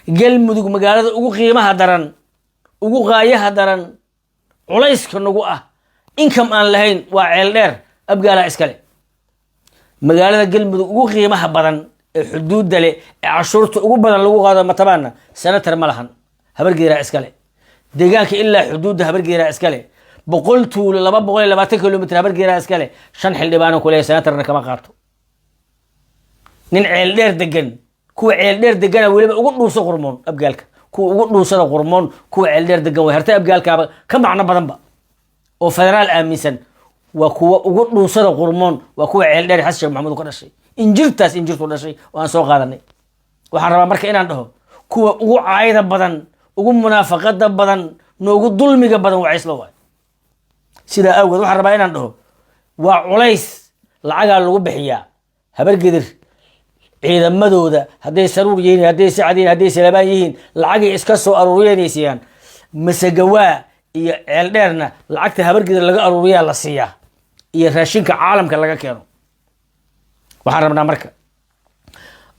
galmudug magaalada ugu qiimaha daran ugu qaayaha daran culayska nagu ah income aan lahayn waa ceel dheer abgaala iskale magaalada galmudug ugu qiimaha badan ee xuduudda leh ee cashuurta ugu badan lagu qaado matabaana senator ma lahan habargeera iskale deegaanka ilaa xuduudda habargeera iskale 100 tuulo 220 kilomitir habargeera iskale 5 xildhibaan ku leeyahay senatorna kama qaato nin ceel dheer degan kuwa ceel dheer degan waliba ugu dhuuso qurmoon abgaalka kuwa ugu dhuusada qurmoon kuwa ceel dheer degan way hartay abgaalka ka macna badan ba oo federaal aaminsan waa kuwa ugu dhuusada qurmoon waa kuwa ceel dheer xasan sheekh maxamuud ka dhashay injirtu dhashay oo aan soo qaadanay waxaan rabaa marka inaan dhaho kuwa ugu caayda badan ugu munaafaqada badan noogu dulmiga badan waa isla waay sida awgeed waxaan rabaa inaan dhaho waa culays lacaga lagu bixiyaa habargedir ciidamadooda haday saruur yihiin haday sacadiin haday salabaan yihiin lacag iska soo aruuriyeenaysiin masagawaa iyo ceel dheerna lacagta habargedir laga aruuriyaa la siiyaa iyo raashinka caalamka laga keeno waxaan rabnaa marka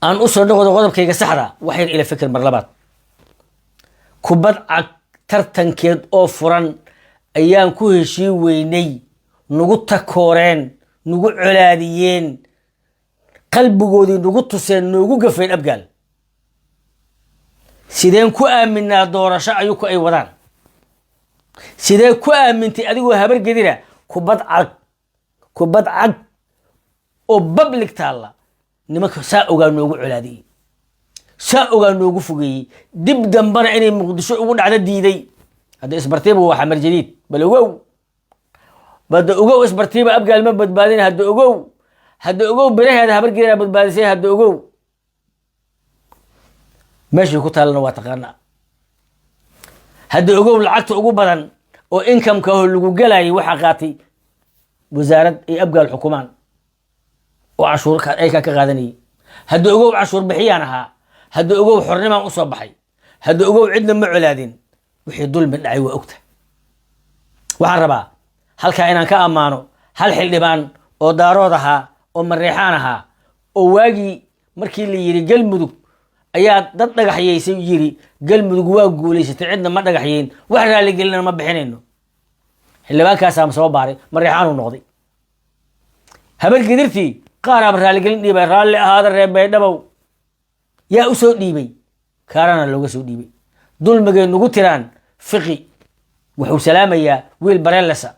aan u soo noqdo qodobkayga saxda waxay ila fikir mar labaad kubad cag tartankeed oo furan ayaan ku heshii weynay nagu takooreen nagu colaadiyeen qalbigoodii nagu tuseen nagu gafeen abgaal sideen ku aaminaa doorasho ayuku ay wadaan sidee ku aamintay adigoo habargedira kubad cag oo public taala nimanka saa ogaa noogu colaadiyey saa ogaa noogu fogeeyey dib dambana inay muqdisho ugu dhacdo diiday hadda isbartiiba waa xamar jadiid bal ogow isbartiiba abgaal ma badbaadin hadda ogow biraheeda habargeeda badbaadisay hadda ogow meeshii ku taalana waa taqaanaa hadda ogow lacagta ugu badan oo income-ka oo lagu galayay waxa qaatay wasaarad ay abgaal xukumaan oo cashuurka ay ka qaadanayay hadda ogow cashuur bixiyaan ahaa hadda ogow xornimaan u soo baxay hadda ogow cidna ma colaadin wixii dulmi dhacay waa ogta waxaan rabaa halkaa inaan ka ammaano hal xildhibaan oo daarood ahaa oo mareexaan ahaa oo waagii markii la yiri galmudug ayaa dad dhagaxyeysay yiri galmudug waa guuleysatay cidna ma dhagaxyeyn wax raali gelina ma bixinayno xildhibaankaas aan soo baaray mareexaan uu noqday habargedirtii qaar aan raali gelin dhiibay raali ahaada reebay dhabow yaa u soo dhiibay kaarana looga soo dhiibay dulmigay nagu tiraan fiqi wuxuu salaamayaa wiil bareelasa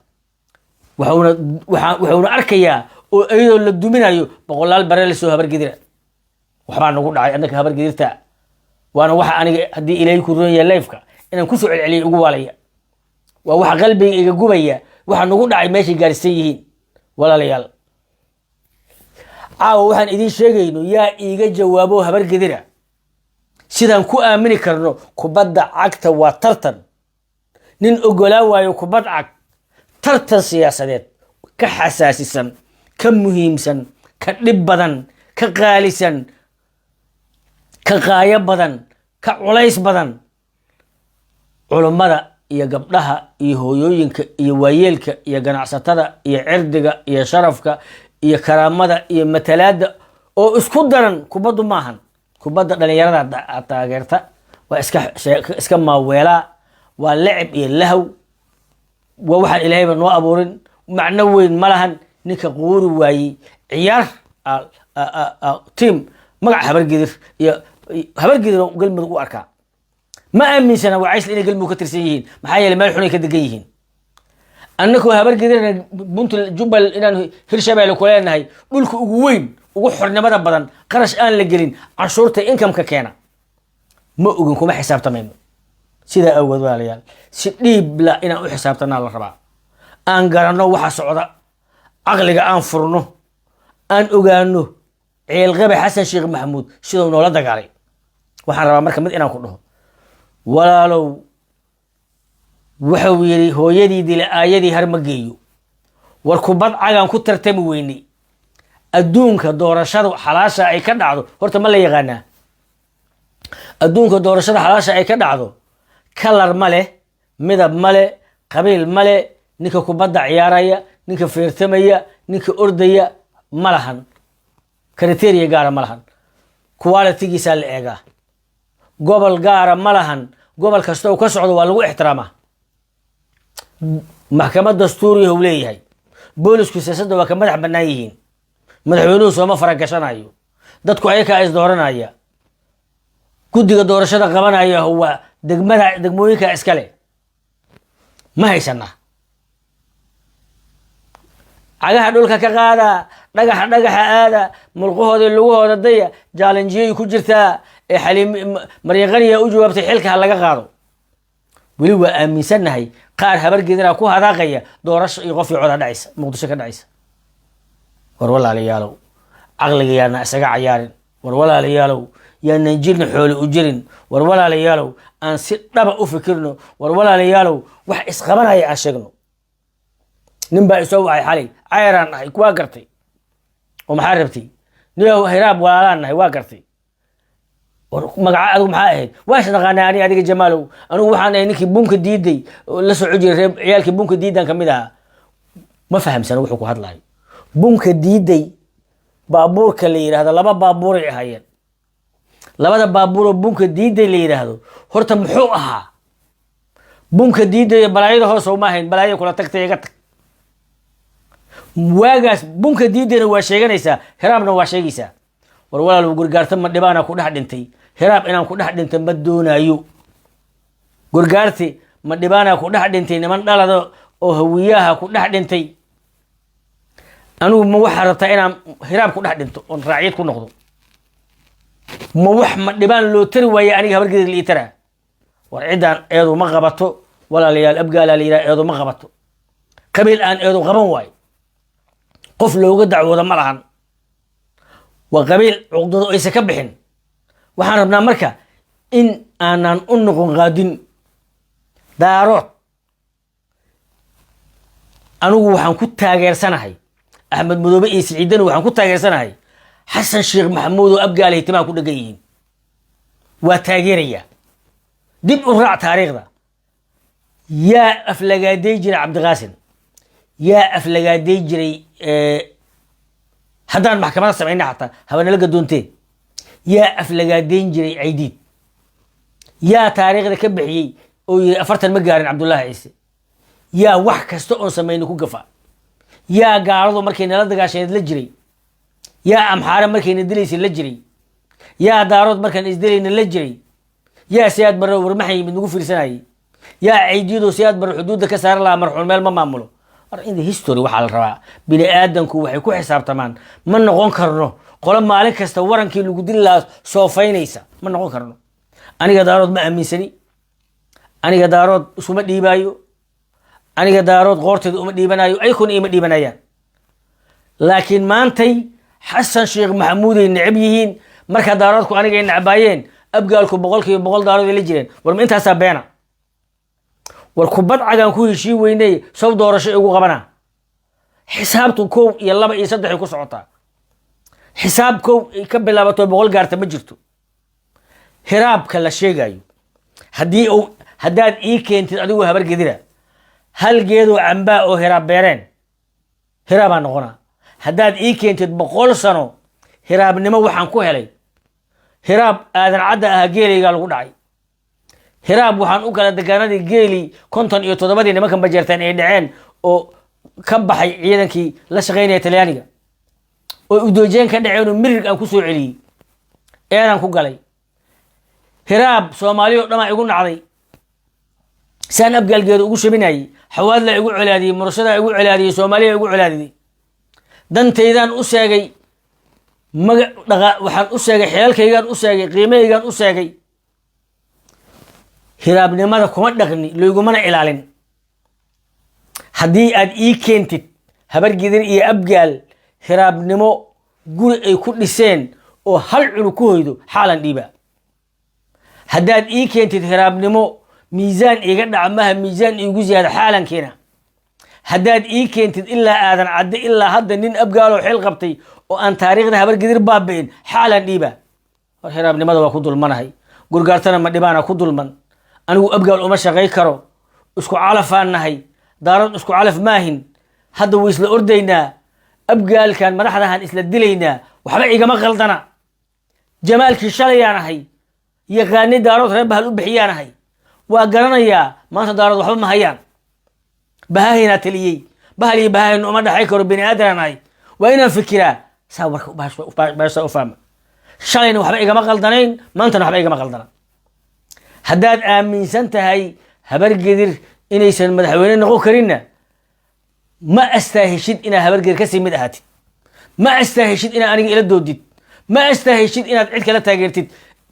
wuxuuna arkayaa oo ayadoo la duminayo boqolaal bareelas oo habargedira waxbaa nagu dhacay annaka habargedirta waana waxa aniga haddii ilaahay ku roon yahay leefka inaan ku soo celceliyay ugu waalaya waa waxa qalbiga iga gubaya waxa nagu dhacay meeshay gaarsiin yihiin walaalayaal caawa waxaan idin sheegayno yaa iiga jawaabo habargedira sidaan ku aamini karno kubadda cagta waa tartan nin ogolaa waayo kubad cag tartan siyaasadeed ka xasaasisan ka muhiimsan ka dhib badan ka qaalisan ka qaayo badan ka culays badan culummada iyo gabdhaha iyo hooyooyinka iyo waayeelka iyo ganacsatada iyo cirdiga iyo sharafka iyo karaamada iyo matalaada oo isku daran kubaddu maahan kubadda dhalinyarada taageerta waa iska maaweelaa waa lacib iyo lahaw waa waxaan ilaahayba noo abuurin macno weyn ma lahan ninka quuri waayey ciyaar team magac habargedir iyo habargedir galmudug u arkaa ma aaminsana wacaysla inay galmudug ka tirsan yihiin maxaa yeelay meel xunay ka degan yihiin annakoo habargedirna puntland jubbal inaan hirshabeelle ku leenahay dhulka ugu weyn ugu xornimada badan qarash aan la gelin canshuurta income-ka keena ma ogin kuma xisaabtamayno sidaa awgeed walaalayaal si dhiib la inaan u xisaabtanaa la rabaa aan garanno waxa socda caqliga aan furno aan ogaano ciilqabe xasan sheekh maxamuud sidoo noola dagaalay waxaan rabaa marka mid inaan ku dhaho walaalow wuxuu yiri hooyadii dila aayadii har ma geeyo war kubad cagaan ku tartami weynay adduunka doorashada xalaasha ay ka dhacdo horta ma la yaqaanaa adduunka doorashada xalaasha ay ka dhacdo kalar male midab male qabiil male ninka kubadda ciyaaraya ninka feertamaya ninka ordaya malahan kriteria gaara malahan quality-giisa la eegaa gobol gaara ma lahan gobol kasta oo ka socdo waa lagu ixtiraamaa maxkamad dastuuri uu leeyahay boolisku siyaasadda waa ka madax bannaan yihiin madaxweynuhu sooma faragashanayo dadku ayaga is dooranaya guddiga doorashada qabanaya waa degmooyinka iskale ma haysana cagaha dhulka ka qaada dhagaxa aada mulqahooda lugahooda daya jaalanjiyay ku jirtaa ee xaliim maryaqaniya u jawaabtay xilka laga qaado weli waa aaminsanahay qaar habargeedina ku hadaaqaya doorasho iyo qof cod dhacaysa muqdisho ka dhacaysa war walaalayaalow aqliga yaana isaga cayaarin war walaalayaalow yaana jirna xoolo u jirin war walaalayaalow aan si dhaba u fikirno war walaalayaalow wax isqabanaya aan sheegno nin baa isoo wacay xalay cayraan ahay kuwaa gartay oo maxaa rabtay niyow hiraab walaalaan nahay waa gartay magaca adigu maxaa ahayd waash naqaanaa ani adiga jamaalow anigu waxaan ahay ninkii bunka diiday la soco jiray ciyaalkii bunka diidan kamid ahaa ma fahamsana wuxuu ku hadlayo bunka diiday baabuurka la yiraahdo laba baabuur ay ahaayeen labada baabuur oo bunka diiday la yiraahdo horta muxuu ahaa bunka diiday balaayada hoos oo ma ahayn balaayada kula tagtay iga tag waagaas bunka diidayna waa sheeganaysaa hiraabna waa sheegaysaa war walaal gurgaarta ma dhibaana ku dhex dhintay hiraab inaan ku dhex dhinta ma doonayo gurgaarti ma dhibaana ku dhex dhintay niman dhalada oo hawiyaha ku dhex dhintay anigu ma waxa rabtaa inaan hiraab ku dhex dhinto oon raaciyad ku noqdo ma wax ma dhibaan loo tari waaye aniga habargeeda la ii taraa war ciddaan eedu ma qabato walaalayaal abgaalaa la yidhaha eedu ma qabato qabiil aan eedu qaban waayo qof looga dacwooda ma lahan waa qabiil cuqdado aysa ka bixin waxaan rabnaa marka in aanan u noqon qaadin daarood anigu waxaan ku taageersanahay axmed madoobe iyo siciidana waxaan ku taageersanahay xasan sheekh maxamuud oo abgaale hitimaha ku dhagan yihiin waa taageeraya dib u raac taariikhda yaa aflagaaday jiray cabdiqaasin yaa aflagaaday jiray haddaan maxkamada samayna xataa habanala gadoonteen yaa aflagaadayn jiray caydiid yaa taariikhda ka bixiyey oo yiri 40 ma gaarin cabdullaahi ciise yaa wax kasta oon samayna ku gafa yaa gaaladu markay nala dagaashaneed la jiray yaa amxaare markayna dilaysay la jiray yaa daarood markaan isdilayna la jiray yaa siyaad barre warmaxay mid nagu fiirsanayay yaa caydiidoo siyaad barre xuduudda ka saari lahaa marxuun meel ma maamulo in the history waxaa la rabaa bini aadanku waxay ku xisaabtamaan ma noqon karno qolo maalin kasta warankii lagu dili lahaa soofaynaysa ma noqon karno aniga daarood ma aaminsani aniga daarood isuma dhiibaayo aniga daarood qoorteeda uma dhiibanayo ayakuna ima dhiibanayaan laakiin maantay xasan sheekh maxamuud ay necab yihiin marka daaroodku aniga ay necbaayeen abgaalku 100% daarood ay la jireen war ma intaasaa beena war kubad cagaan ku heshii weynay soo doorasho ugu qabana xisaabtu 1 iyo 2 iyo 3 ku socotaa xisaab 1 ka bilaabato 100 gaarta ma jirto hiraabka la sheegayo haddaad ii keentid adigu habar gedira hal geedo camba oo hiraab beereen hiraabaa noqona haddaad ii keentid 100 sano hiraabnimo waxaan ku helay hiraab aadan cadda ah geelayga lagu dhacay hiraab waxaan u kala degaanadii geeli 57 nimankan bajeertaan ay dhaceen oo ka baxay ciidankii la shaqeynaya Talyaaniga oo u doojeen ka dhaceen oo mirig aan ku soo celiyay eeran ku galay hiraab Soomaaliyo dhama igu nacday saan abgalgeedu ugu shabinay xawaadla igu colaadiyay murashada igu colaadiyay Soomaaliya igu colaadiyay dantaydan u sheegay waxaan u sheegay xeelkaygan u sheegay qiimeygan u sheegay hiraabnimada kuma dhaqni loogumana ilaalin haddii aad ii keentid habargidin iyo abgaal hiraabnimo guri ay ku dhiseen oo hal cunug ku hoydo xaalan dhiiba haddaad ii keentid hiraabnimo miisaan iga dhacmaha miisaan igu ziyaada xaalan keena haddaad ii keentid ilaa aadan cadde ilaa hadda nin abgaaloo xil qabtay oo aan taariikhda habargidir baabi'in xaalan dhiiba war hiraabnimada waa ku dulmanahay gurgaartana ma dhibaana ku dulman anigu abgaal uma shaqay karo isku calafaan nahay daarad isku calaf maahin hadda way isla ordaynaa abgaalkan madaxdahan isla dilaynaa waxba igama qaldana jamaalkii shalayaan ahay yaqaani daarood reer bahal u bixiyaanahay waa garanayaa maanta daarood waxba ma hayaan bahahayna taliyey bahal iyo bahahaynu uma dhaxay karo bini aadanahay waa inaan fikiraa saa warka baasha u fahma shalayna waxba igama qaldanayn maantana waxba igama qaldanaan haddaad aaminsan tahay habargedir inaysan madaxweyne noqon karinna ma astaahishid inaad habargedir kasii mid ahaatid ma astaahishid inaad aniga ila doodid ma astaahishid inaad cid kala taageertid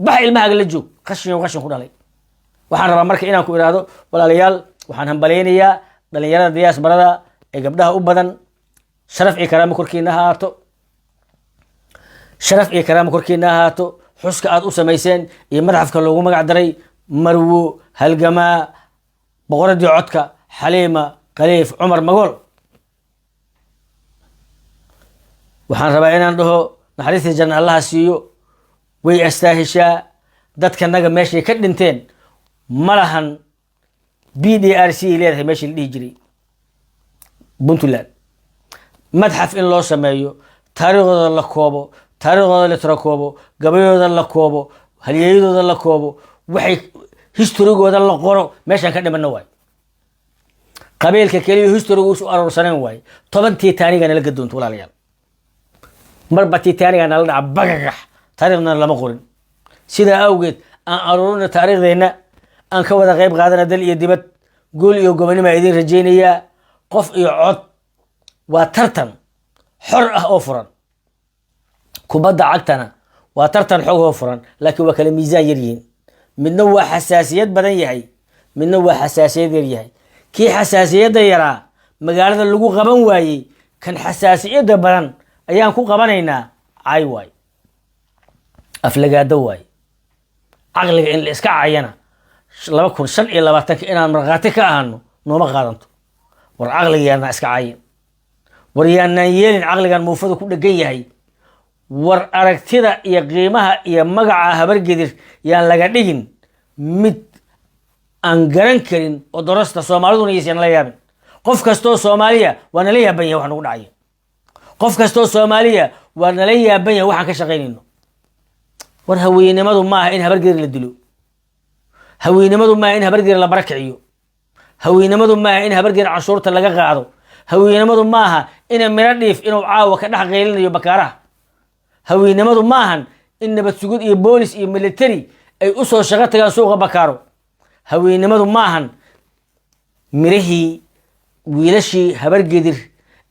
bax ilmahaaga la joog qashin ku dhalay waxaan rabaa marka inaan ku idhaahdo walaalayaal waxaan hambaleynayaa dhalinyarada diyaasbarada ee gabdhaha u badan sharaf iyo karaamo korkiina ahaato sharaf iyo karaamo korkiina ahaato xuska aad u samayseen iyo madaxafka loogu magac daray marwo halgamaa boqoradii codka xaliima khaliif cumar magool waxaan rabaa inaan dhaho naxariistii janna allaha siiyo way astaahishaa dadkanaga meeshay ka dhinteen ma lahan BDRC leedahay meeshii la dhihi jiray puntland madxaf in loo sameeyo taariikhdooda la koobo taariikhdooda la tirakoobo gabayooda la koobo halyeyadooda la koobo waxay historigooda la qoro meeshaan ka dhimana waay qabiilka keliya historigu isu aroorsaneen waay 10 titaaniga nala gadoonto walaalayaal marba titaaniga nala dhaca bagagax taariikhna lama qorin sidaa awgeed aan aroorina taariikhdeena aan ka wada qayb qaadana dal iyo dibad gool iyo gobonimo idin rajaynayaa qof iyo cod waa tartan xor ah oo furan kubadda cagtana waa tartan xog oo furan laakiin waa kala miisaan yar yihiin midna waa xasaasiyad badan yahay midna waa xasaasiyad yar yahay kii xasaasiyadda yaraa magaalada lagu qaban waayey kan xasaasiyadda badan ayaan ku qabanaynaa caay waay aflagaado waay caqliga in la iska caayana 2025 inaan markhaati ka ahano nooma qaadanto war caqliga yaana iska caayin war yaanaan yeelin caqligan muufada ku dhegan yahay war aragtida iyo qiimaha iyo magaca habargedir yaan laga dhigin mid aan garan karin oo darasta Soomaaliduna aysan la yaabin qof kastoo Soomaaliya waa nala yaaban yahay wax nagu dhacay qof kastoo Soomaaliya waa nala yaaban yahay waxaan ka shaqeynayno war haweenimadu maaha in habargedir la dilo haweenimadu maaha in habargedir la barakiciyo haweenimadu maaha in habargedir cashuurta laga qaado haweenimadu maaha in mira dhiif inuu caawa ka dhax qeylinayo bakaaraha haweenimadu maahan in nabad sugid iyo boolis iyo military ay u soo shaqo tagaan suuqa bakaaro haweenimadu maahan mirihii wiilashii habargedir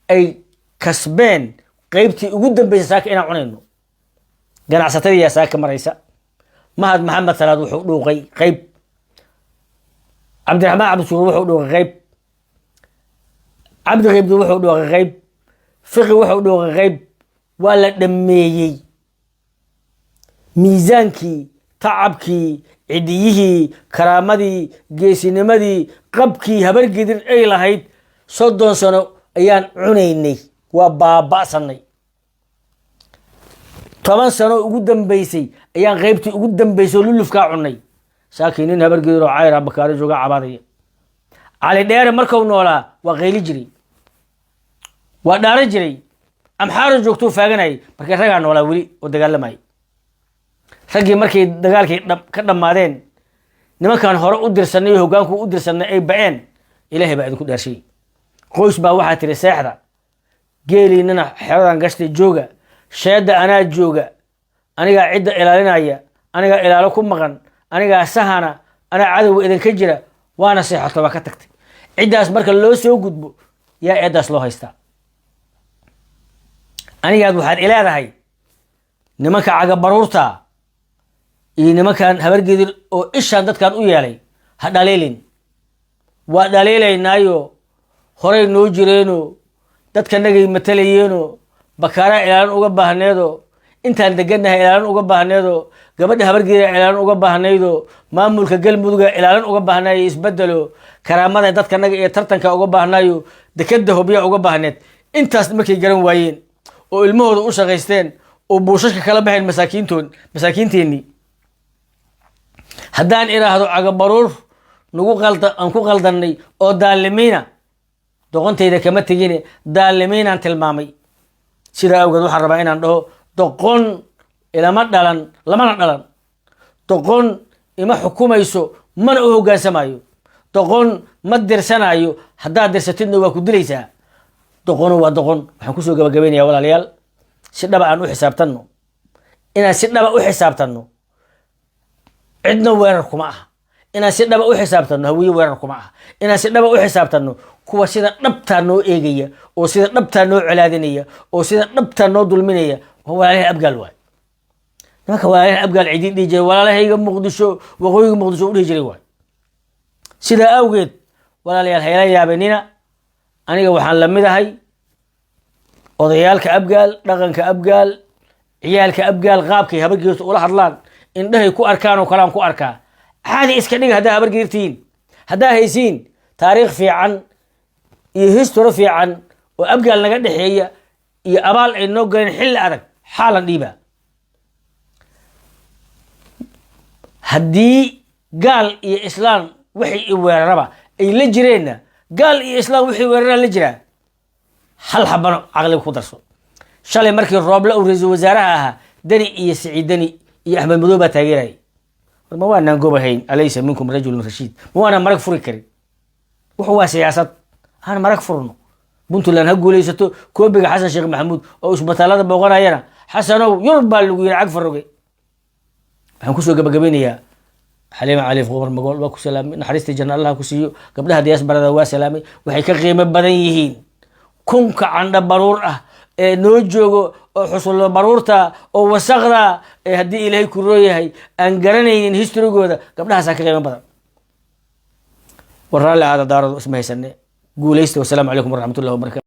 ay kasbeen qaybtii ugu dambeysay saaka inaan cunayno ganacsatadii saaka maraysa mahad maxamed salaad wuxuu dhuuqay qayb cabdiraxmaan cabdishuur wuxuu dhuuqay qayb cabdi qaybdu wuxuu dhuuqay qayb fiqi wuxuu dhuuqay qayb waa la dhameeyey miisaankii tacabkii cidiyihii karaamadii geesinimadii qabkii habargedir ay lahayd 30 sano ayaan cunaynay waa baaba'sanay 10 sano ugu dambeysay ayaan qaybtii ugu dambeysay lulufka cunay saakinin habargedir oo cayra bakaari jooga cabaadaya cali dheere markuu noolaa waa qeyli jiray waa dhaaran jiray amxaaro joogto faaganay markay ragaa noolaa weli oo dagaalamay ragii markay dagaalkii ka dhamaadeen nimankan hore u dirsanay hoggaanku u dirsanay ay ba'een ilaahay baa idinku dhaarshay qoys baa waxa tiri seexda geeliinana xeradan gashtay jooga sheeda anaa jooga aniga cidda ilaalinaya aniga ilaalo ku maqan aniga sahana ana cadow idin ka jira waana seexato ba ka tagtay ciddaas marka loo soo gudbo yaa eedaas loo haystaa anigaad waxaad ilaadahay nimanka caga baruurta iyo nimankan habargedir oo ishaan dadkan u yeelay ha dhaleelin waa dhaleelaynaayo horey noo jireeno dadka nagay matalayeeno bakaara ilaalin uga baahneedo intaan degannahay ilaalin uga baahneedo gabadha habargedir ilaalin uga baahneedo maamulka galmudug ilaalin uga baahnayo isbedelo karaamada dadka naga iyo tartanka uga baahnayo dekada hobya uga baahneed intaas markay garan waayeen oo ilmahooda u shaqaysteen oo buushashka kala baxeen masaakiinteeni haddaan iraahdo caga baruur nagu aan ku qaldanay oo daalimiina doqontayda kama tegine daalimiinaan tilmaamay sidaa awgeed waxaan rabaa inaan dhaho doqon ilama dhalan lamana dhalan doqon ima xukumayso mana u hogaansamayo doqon ma dirsanayo haddaad dirsatidna waa ku dilaysaa doqonu waa doqon waxaan kusoo gabagabaynayaa walaalayaal si dhaba aan u xisaabtanno inaan si dhaba u xisaabtanno cidna weerar kuma aha inaan si dhaba u xisaabtanno hawiye weerar kuma aha inaan si dhaba u xisaabtanno kuwa sida dhabtaa noo eegaya oo sida dhabtaa noo colaadinaya oo sida dhabtaa noo dulminaya waa walaalahay abgaal waay nimanka walaalahay abgaal cidiin dhihi jiray walaalahayga muqdisho waqooyiga muqdisho u dhihi jiray waay sidaa awgeed walaalayaal hayla yaabanina aniga waxaan la mid ahay odayaalka abgaal dhaqanka abgaal ciyaalka abgaal qaabkay habargeerta ula hadlaan indhahay ku arkaan oo kalaan ku arkaa caadi iska dhiga haddaa habargeertihiin haddaa haysiin taariikh fiican iyo history fiican oo abgaal naga dhexeeya iyo abaal ay noo galeen xilli adag xaalan dhiibaa haddii gaal iyo islaam wixii i weeraraba ay la jireenna gaal iyo islaam wixii weerara la jiraa hal xabano caqliga ku darso shalay markii rooble uu ra-iisul wasaaraha ahaa deni iyo siciid deni iyo axmed madow baa taageerayay ma waanaan gobahayn alaysa minkum rajulun rashiid ma waanaan marag furi karin wuxuu waa siyaasad aan marag furno puntland ha guulaysato koobiga xasan sheekh maxamuud oo isbitaalada booqanayana xasanow yurub baa lagu yiri cag faroge waxaan kusoo gabagabeynayaa xaliima caliif qumar magool waa ku salaamay naxariistii janna allah ku siiyo gabdhaha diyaasbarada waa salaamay waxay ka qiimo badan yihiin kunka candha baruur ah ee noo joogo oo xusulo baruurta oo wasaqda ee haddii ilaahay ku rooyahay aan garanaynin historygooda gabdhahaasaa ka qiimo badan warraalle aada daarado isma haysane guulaysta wasalaamu calaykum waraxmatullahi wabarakatu